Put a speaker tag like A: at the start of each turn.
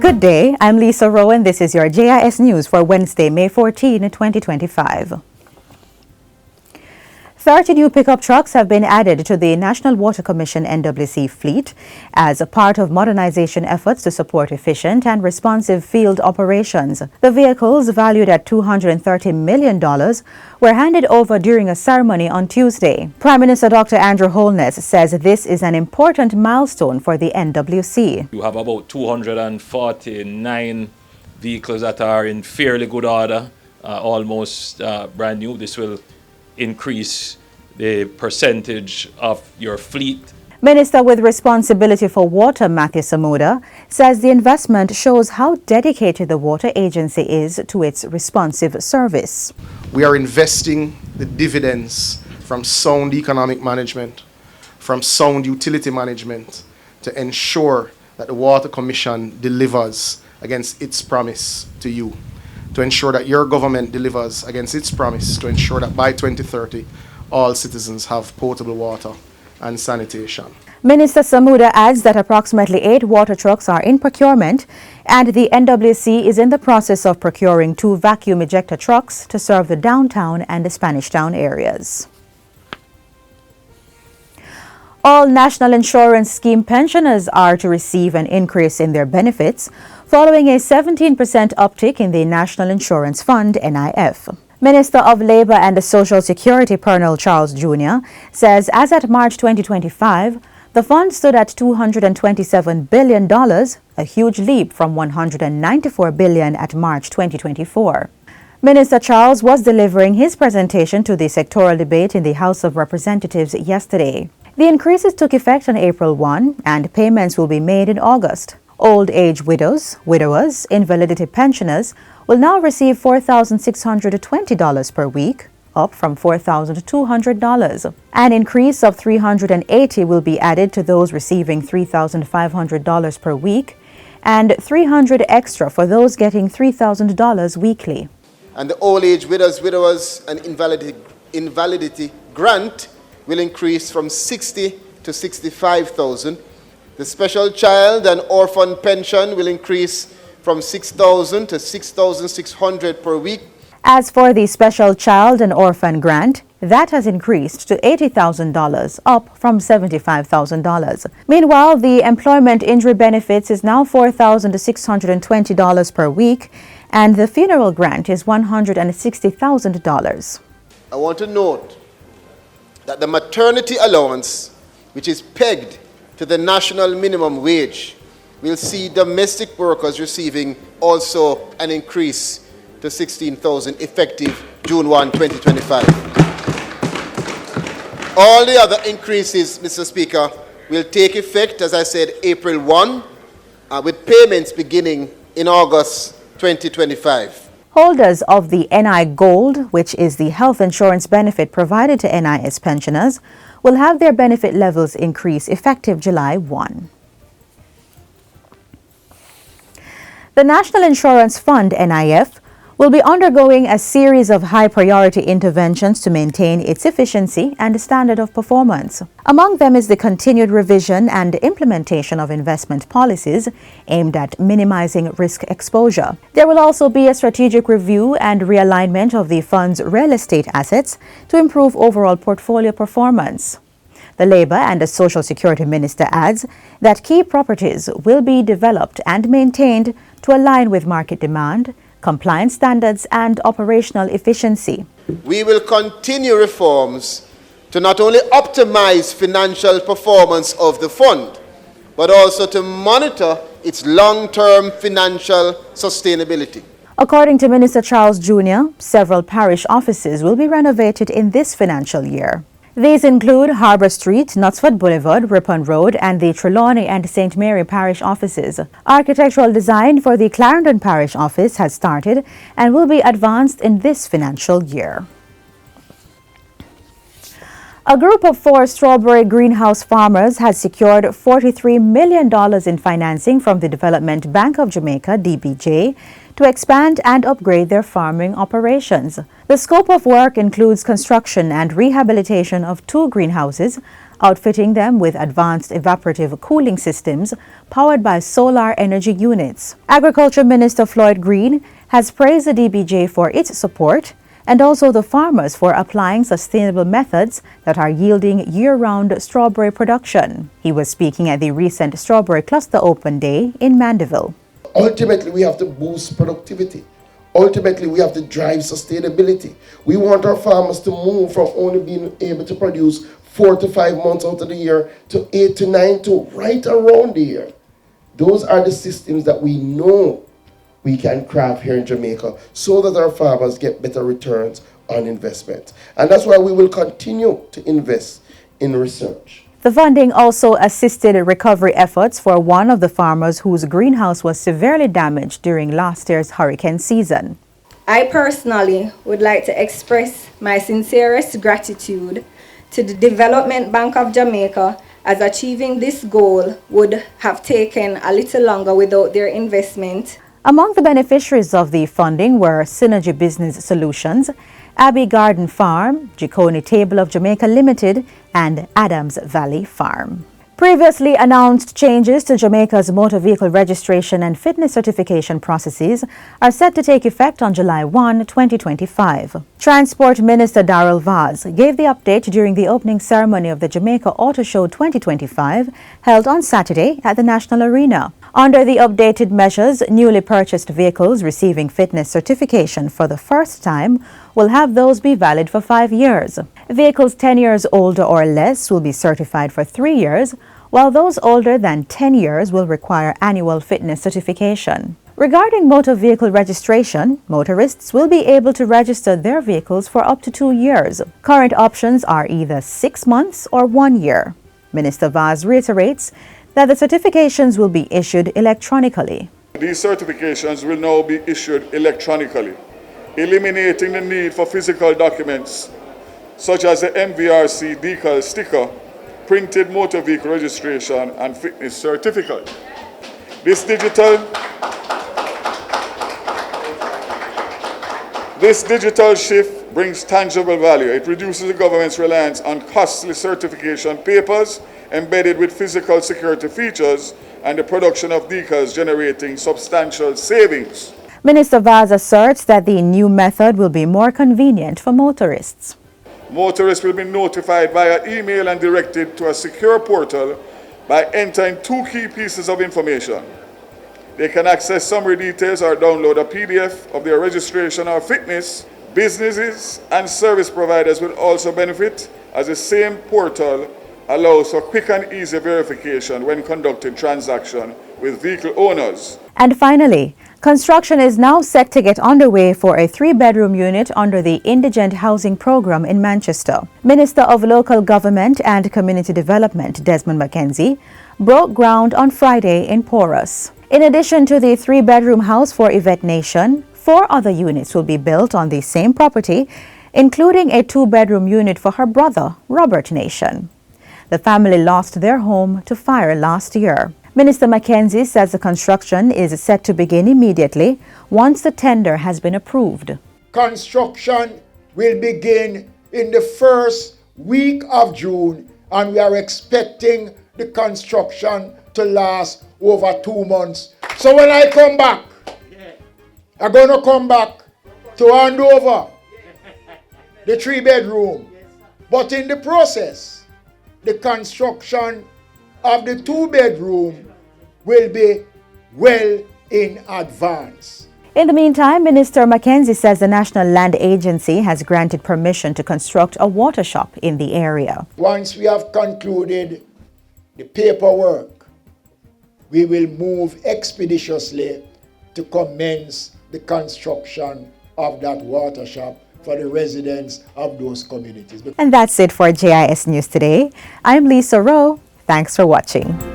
A: Good day, I'm Lisa Rowan. This is your JIS News for Wednesday, May 14, 2025. 30 new pickup trucks have been added to the National Water Commission NWC fleet as a part of modernization efforts to support efficient and responsive field operations. The vehicles, valued at $230 million, were handed over during a ceremony on Tuesday. Prime Minister Dr. Andrew Holness says this is an important milestone for the NWC.
B: You have about 249 vehicles that are in fairly good order, almost brand new. This will increase the percentage of your fleet.
A: Minister with responsibility for water, Matthew Samuda, says the investment shows how dedicated the water agency is to its responsive service.
C: We are investing the dividends from sound economic management, from sound utility management, to ensure that the Water Commission delivers against its promise to you, to ensure that your government delivers against its promise to ensure that by 2030, all citizens have potable water and sanitation.
A: Minister Samuda adds that approximately 8 water trucks are in procurement, and the NWC is in the process of procuring 2 vacuum ejector trucks to serve the downtown and the Spanish Town areas. All National Insurance Scheme pensioners are to receive an increase in their benefits following a 17% uptick in the National Insurance Fund, NIS. Minister of Labour and Social Security Colonel Charles Jr. says as at March 2025, the fund stood at $227 billion, a huge leap from $194 billion at March 2024. Minister Charles was delivering his presentation to the sectoral debate in the House of Representatives yesterday. The increases took effect on April 1 and payments will be made in August. Old age widows, widowers, invalidity pensioners will now receive $4,620 per week, up from $4,200. An increase of $380 will be added to those receiving $3,500 per week, and $300 extra for those getting $3,000 weekly.
D: And the old age widowers and invalidity grant will increase from $60,000 to $65,000. The special child and orphan pension will increase from $6,000 to $6,600 per week.
A: As for the special child and orphan grant, that has increased to $80,000, up from $75,000. Meanwhile, the employment injury benefits is now $4,000 to $620 per week, and the funeral grant is $160,000.
D: I want to note that the maternity allowance, which is pegged to the national minimum wage, will see domestic workers receiving also an increase to $16,000 effective June 1, 2025. All the other increases, Mr. Speaker, will take effect, as I said, April 1, with payments beginning in August 2025.
A: Holders of the NI Gold, which is the health insurance benefit provided to NIS pensioners, will have their benefit levels increase effective July 1. The National Insurance Fund, NIF, will be undergoing a series of high-priority interventions to maintain its efficiency and standard of performance. Among them is the continued revision and implementation of investment policies aimed at minimizing risk exposure. There will also be a strategic review and realignment of the fund's real estate assets to improve overall portfolio performance. The Labour and the Social Security Minister adds that key properties will be developed and maintained to align with market demand, compliance standards and operational efficiency.
D: We will continue reforms to not only optimize financial performance of the fund, but also to monitor its long-term financial sustainability.
A: According to Minister Charles Jr., several parish offices will be renovated in this financial year. These include Harbour Street, Knutsford Boulevard, Ripon Road, and the Trelawney and St. Mary Parish offices. Architectural design for the Clarendon Parish office has started and will be advanced in this financial year. A group of 4 strawberry greenhouse farmers has secured $43 million in financing from the Development Bank of Jamaica, DBJ, to expand and upgrade their farming operations. The scope of work includes construction and rehabilitation of 2 greenhouses, outfitting them with advanced evaporative cooling systems powered by solar energy units. Agriculture Minister Floyd Green has praised the DBJ for its support and also the farmers for applying sustainable methods that are yielding year-round strawberry production. He was speaking at the recent Strawberry Cluster Open Day in Mandeville.
E: Ultimately, we have to boost productivity. Ultimately, we have to drive sustainability. We want our farmers to move from only being able to produce 4 to 5 months out of the year to 8 to 9 to right around the year. Those are the systems that we know we can craft here in Jamaica so that our farmers get better returns on investment. And that's why we will continue to invest in research.
A: The funding also assisted recovery efforts for one of the farmers whose greenhouse was severely damaged during last year's hurricane season.
F: I personally would like to express my sincerest gratitude to the Development Bank of Jamaica, as achieving this goal would have taken a little longer without their investment.
A: Among the beneficiaries of the funding were Synergy Business Solutions, Abbey Garden Farm, Jiconi Table of Jamaica Limited, and Adams Valley Farm. Previously announced changes to Jamaica's motor vehicle registration and fitness certification processes are set to take effect on July 1, 2025. Transport Minister Darrell Vaz gave the update during the opening ceremony of the Jamaica Auto Show 2025 held on Saturday at the National Arena. Under the updated measures, newly purchased vehicles receiving fitness certification for the first time will have those be valid for 5 years. Vehicles 10 years older or less will be certified for 3 years, while those older than 10 years will require annual fitness certification. Regarding motor vehicle registration, motorists will be able to register their vehicles for up to 2 years. Current options are either 6 months or 1 year. Minister Vaz reiterates that the certifications will be issued electronically.
G: These certifications will now be issued electronically, eliminating the need for physical documents such as the MVRC decal sticker, printed motor vehicle registration and fitness certificate. This digital shift brings tangible value. It reduces the government's reliance on costly certification papers embedded with physical security features and the production of decals, generating substantial savings.
A: Minister Vaz asserts that the new method will be more convenient for motorists.
G: Motorists will be notified via email and directed to a secure portal by entering 2 key pieces of information. They can access summary details or download a PDF of their registration or fitness. Businesses and service providers will also benefit, as the same portal allows for quick and easy verification when conducting transactions with vehicle owners.
A: And finally, construction is now set to get underway for a 3-bedroom unit under the Indigent Housing Program in Manchester. Minister of Local Government and Community Development, Desmond McKenzie, broke ground on Friday in Porus. In addition to the 3-bedroom house for Yvette Nation, 4 other units will be built on the same property, including a 2-bedroom unit for her brother, Robert Nation. The family lost their home to fire last year. Minister McKenzie says the construction is set to begin immediately once the tender has been approved.
E: Construction will begin in the first week of June, and we are expecting the construction to last over 2 months. So when I come back, I'm going to come back to hand over the 3-bedroom. But in the process, the construction of the 2-bedroom will be well in advance.
A: In the meantime, Minister McKenzie says the National Land Agency has granted permission to construct a water shop in the area.
E: Once we have concluded the paperwork, we will move expeditiously to commence the construction of that water shop for the residents of those communities.
A: And that's it for JIS News Today. I'm Lisa Rowe. Thanks for watching.